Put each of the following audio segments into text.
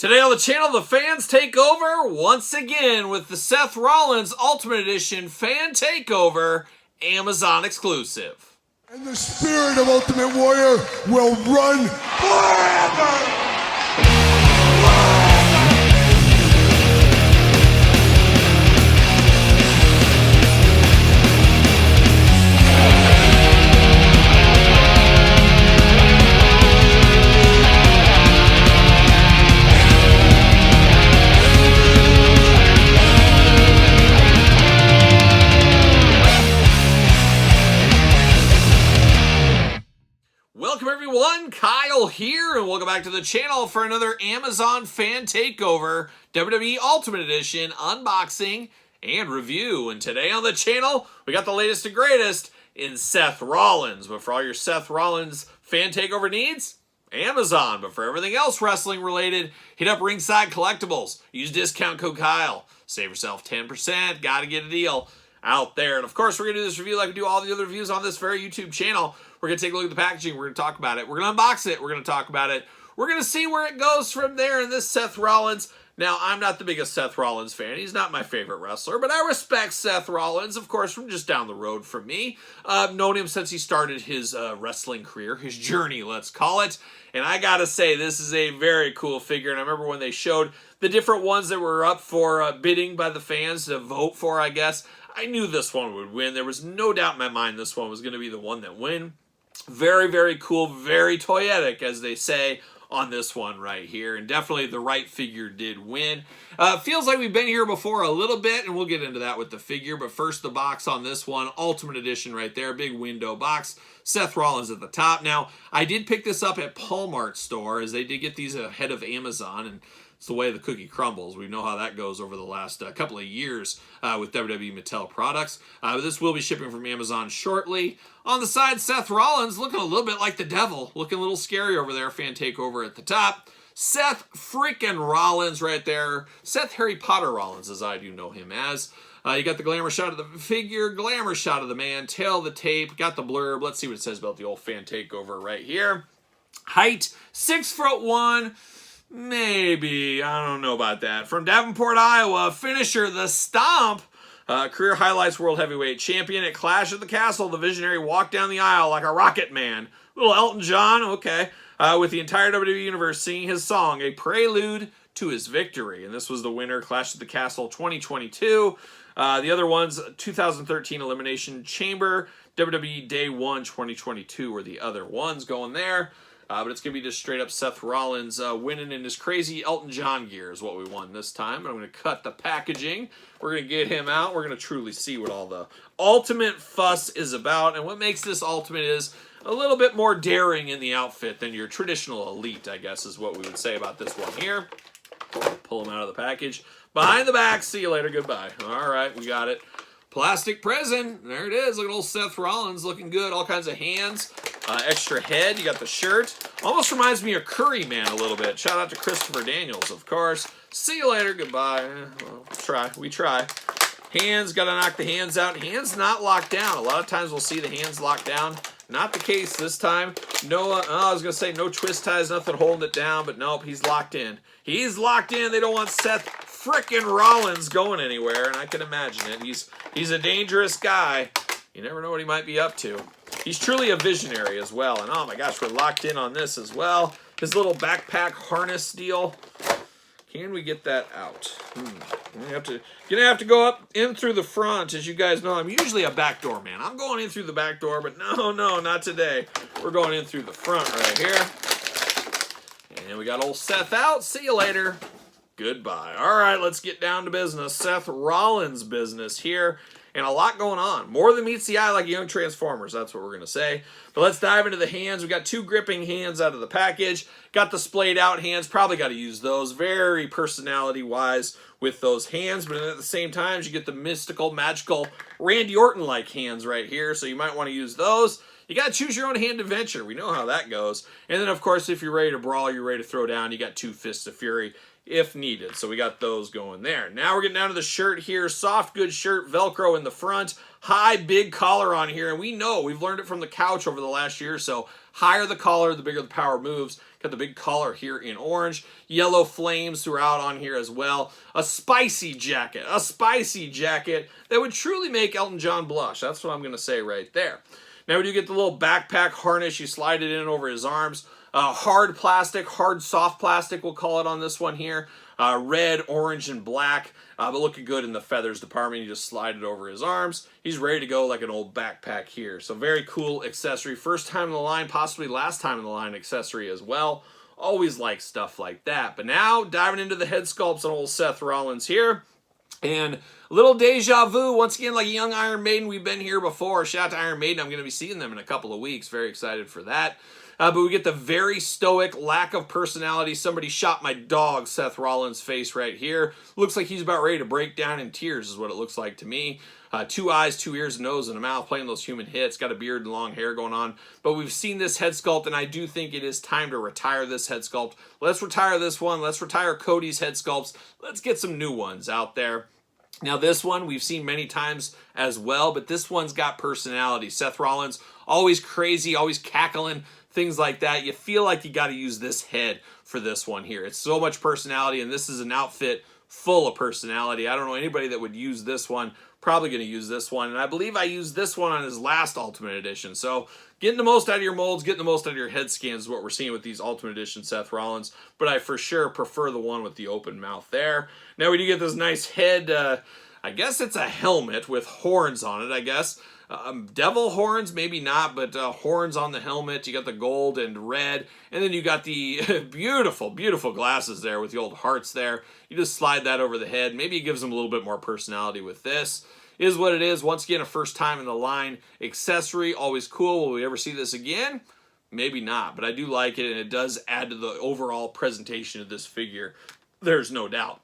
Today on the channel, the fans take over once again with the Seth Rollins Ultimate Edition Fan Takeover, Amazon exclusive. And the spirit of Ultimate Warrior will run forever! Welcome everyone, Kyle here, and welcome back to the channel for another Amazon Fan Takeover WWE Ultimate Edition unboxing and review. And today on the channel, we got the latest and greatest in Seth Rollins. But for all your Seth Rollins Fan Takeover needs, Amazon. But for everything else wrestling related, hit up Ringside Collectibles. Use discount code Kyle. Save yourself 10%. Gotta get a deal out there. And of course, we're going to do this review like we do all the other reviews on this very YouTube channel. We're going to take a look at the packaging. We're going to talk about it. We're going to unbox it. We're going to talk about it. We're going to see where it goes from there in this Seth Rollins. Now, I'm not the biggest Seth Rollins fan. He's not my favorite wrestler, but I respect Seth Rollins, of course, from just down the road from me. I've known him since he started his wrestling career, his journey, let's call it. And I got to say, this is a very cool figure. And I remember when they showed the different ones that were up for bidding by the fans to vote for, I guess. I knew this one would win. There was no doubt in my mind this one was going to be the one that win. Very, very cool, very toyetic, as they say on this one right here. And definitely the right figure did win. Feels like we've been here before a little bit, and we'll get into that with the figure. But first, the box on this one, Ultimate Edition right there, big window box. Seth Rollins at the top. Now, I did pick this up at Walmart store, as they did get these ahead of Amazon, and it's the way the cookie crumbles. We know how that goes over the last couple of years with WWE Mattel products. But this will be shipping from Amazon shortly. On the side, Seth Rollins looking a little bit like the devil. Looking a little scary over there. Fan Takeover at the top. Seth freaking Rollins right there. Seth Harry Potter Rollins, as I do know him as. You got the glamour shot of the figure, glamour shot of the man, tail of the tape, got the blurb. Let's see what it says about the old Fan Takeover right here. Height, 6'1". Maybe. I don't know about that. From Davenport, Iowa, finisher, the Stomp. Career highlights World Heavyweight Champion at Clash at the Castle. The Visionary walked down the aisle like a rocket man. Little Elton John, okay. With the entire WWE Universe singing his song, a prelude to his victory. And this was the winner, Clash at the Castle 2022. The other ones, 2013 Elimination Chamber, WWE Day 1 2022 were the other ones going there. But it's going to be just straight up Seth Rollins winning in his crazy Elton John gear is what we won this time. But I'm going to cut the packaging. We're going to get him out. We're going to truly see what all the ultimate fuss is about. And what makes this ultimate is a little bit more daring in the outfit than your traditional elite, I guess is what we would say about this one here. Pull him out of the package. Behind the back. See you later. Goodbye. All right, we got it. Plastic prison. There it is. Look at old Seth Rollins looking good. All kinds of hands. Extra head. You got the shirt. Almost reminds me of Curry Man a little bit. Shout out to Christopher Daniels, of course. See you later. Goodbye. Well, try. We try. Hands. Got to knock the hands out. Hands not locked down. A lot of times we'll see the hands locked down. Not the case this time. No, I was going to say no twist ties, nothing holding it down, but nope, he's locked in. He's locked in. They don't want Seth frickin' Rollins going anywhere, and I can imagine it. He's a dangerous guy. You never know what he might be up to. He's truly a visionary as well, and oh my gosh, we're locked in on this as well. His little backpack harness deal. Can we get that out? Gonna have to go up in through the front. As you guys know, I'm usually a backdoor man. I'm going in through the back door, but no, not today. We're going in through the front right here. And we got old Seth out. See you later. Goodbye. All right, let's get down to business. Seth Rollins business here. And a lot going on. More than meets the eye like young Transformers. That's what we're going to say. But let's dive into the hands. We got two gripping hands out of the package. Got the splayed out hands. Probably got to use those. Very personality-wise with those hands. But at the same time, you get the mystical, magical, Randy Orton-like hands right here. So you might want to use those. You got to choose your own hand adventure. We know how that goes. And then, of course, if you're ready to brawl, you're ready to throw down, you got two Fists of Fury if needed. So we got those going there. Now we're getting down to the shirt here. Soft, good shirt, Velcro in the front. High, big collar on here. And we know, we've learned it from the couch over the last year or so, Higher the collar, the bigger the power moves. Got the big collar here in orange. Yellow flames throughout on here as well. A spicy jacket that would truly make Elton John blush. That's what I'm going to say right there. Now we do get the little backpack harness. You slide it in over his arms. Hard plastic, hard soft plastic, we'll call it on this one here. Red, orange, and black, but looking good in the feathers department. You just slide it over his arms. He's ready to go like an old backpack here. So very cool accessory. First time in the line, possibly last time in the line accessory as well. Always like stuff like that. But now, diving into the head sculpts on old Seth Rollins here. And a little deja vu, once again, like a young Iron Maiden. We've been here before. Shout out to Iron Maiden. I'm going to be seeing them in a couple of weeks. Very excited for that. But we get the very stoic, lack of personality. Somebody shot my dog, Seth Rollins' face right here. Looks like he's about ready to break down in tears is what it looks like to me. 2 eyes, 2 ears, a nose, and a mouth, playing those human hits. Got a beard and long hair going on. But we've seen this head sculpt, and I do think it is time to retire this head sculpt. Let's retire this one. Let's retire Cody's head sculpts. Let's get some new ones out there. Now this one we've seen many times as well, but this one's got personality. Seth Rollins, always crazy, always cackling, things like that. You feel like you got to use this head for this one here. It's so much personality, and this is an outfit full of personality. I don't know anybody that would use this one. Probably going to use this one, and I believe I used this one on his last Ultimate Edition. So getting the most out of your molds, getting the most out of your head scans is what we're seeing with these Ultimate Edition Seth Rollins, but I for sure prefer the one with the open mouth there. Now we do get this nice head, I guess it's a helmet with horns on it, I guess. Devil horns, maybe not, but horns on the helmet. You got the gold and red, and then you got the beautiful, beautiful glasses there with the old hearts there. You just slide that over the head. Maybe it gives them a little bit more personality with this. Is what it is. Once again, a first time in the line accessory. Always cool. Will we ever see this again? Maybe not, but I do like it, and it does add to the overall presentation of this figure. There's no doubt.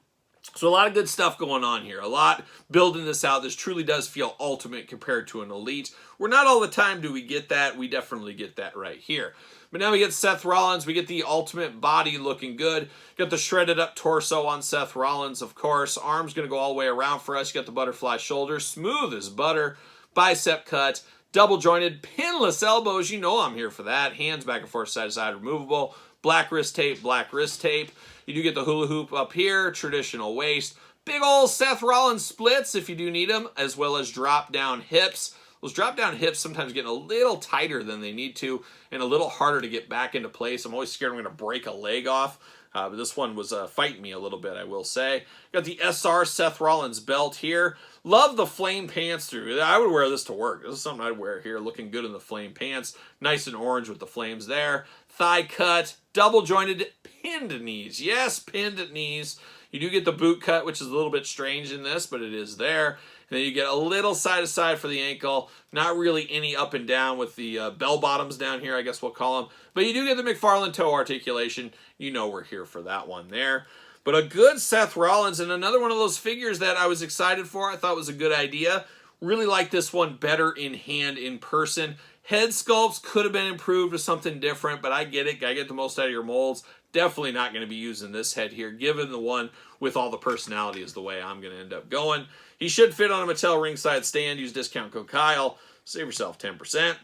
So a lot of good stuff going on here. A lot building this out. This truly does feel ultimate compared to an elite. We're not all the time do we get that. We definitely get that right here. But now we get Seth Rollins. We get the ultimate body looking good. Got the shredded up torso on Seth Rollins, of course. Arms going to go all the way around for us. You got the butterfly shoulders. Smooth as butter. Bicep cut. Double jointed. Pinless elbows. You know I'm here for that. Hands back and forth, side to side, removable. Black wrist tape. Black wrist tape. You do get the hula hoop up here, traditional waist, big old Seth Rollins splits if you do need them, as well as drop down hips. Those drop down hips sometimes getting a little tighter than they need to and a little harder to get back into place. I'm always scared I'm going to break a leg off, but this one was fighting me a little bit, I will say. Got the SR Seth Rollins belt here. Love the flame pants through. I would wear this to work. This is something I'd wear here, looking good in the flame pants. Nice and orange with the flames there. Thigh cut, double jointed, pinned knees. Yes, pinned knees. You do get the boot cut, which is a little bit strange in this, but it is there. And then you get a little side to side for the ankle. Not really any up and down with the bell bottoms down here, I guess we'll call them. But you do get the McFarlane toe articulation. You know we're here for that one there. But a good Seth Rollins, and another one of those figures that I was excited for. I thought was a good idea. Really like this one better in hand, in person. Head sculpts could have been improved with something different, but I get it. Gotta get the most out of your molds. Definitely not going to be using this head here, given the one with all the personality is the way I'm going to end up going. He should fit on a Mattel ringside stand. Use discount code Kyle. Save yourself 10%.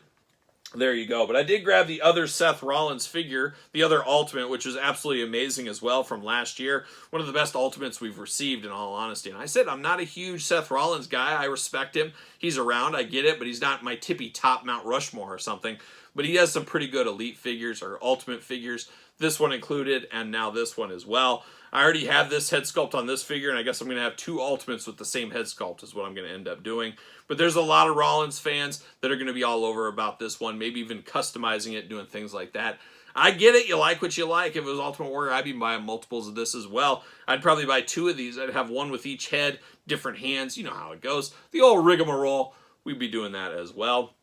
There you go. But I did grab the other Seth Rollins figure, the other Ultimate, which was absolutely amazing as well from last year. One of the best Ultimates we've received, in all honesty. And I said I'm not a huge Seth Rollins guy. I respect him. He's around. I get it. But he's not my tippy top Mount Rushmore or something. But he has some pretty good Elite figures or Ultimate figures. This one included, and now this one as well. I already have this head sculpt on this figure, and I guess I'm going to have 2 Ultimates with the same head sculpt is what I'm going to end up doing. But there's a lot of Rollins fans that are going to be all over about this one, maybe even customizing it, doing things like that. I get it. You like what you like. If it was Ultimate Warrior, I'd be buying multiples of this as well. I'd probably buy 2 of these. I'd have one with each head, different hands. You know how it goes. The old rigmarole. We'd be doing that as well.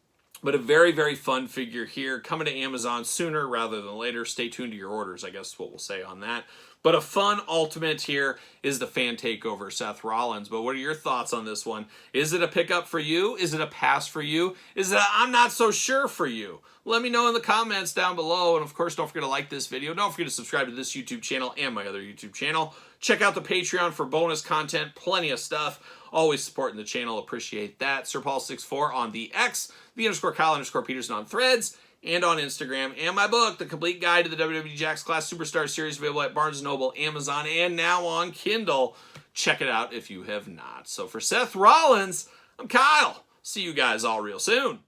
But a very, very fun figure here. Coming to Amazon sooner rather than later. Stay tuned to your orders, I guess is what we'll say on that. But a fun Ultimate here is the Fan Takeover Seth Rollins. But what are your thoughts on this one? Is it a pickup for you? Is it a pass for you? Is it a I'm not so sure for you? Let me know in the comments down below. And of course, don't forget to like this video. Don't forget to subscribe to this YouTube channel and my other YouTube channel. Check out the Patreon for bonus content. Plenty of stuff. Always supporting the channel. Appreciate that. SirPaul64 on the X. The _Kyle_Peterson on Threads. and on Instagram, and my book, The Complete Guide to the WWE Jakks Class Superstar Series, available at Barnes & Noble, Amazon, and now on Kindle. Check it out if you have not. So for Seth Rollins, I'm Kyle. See you guys all real soon.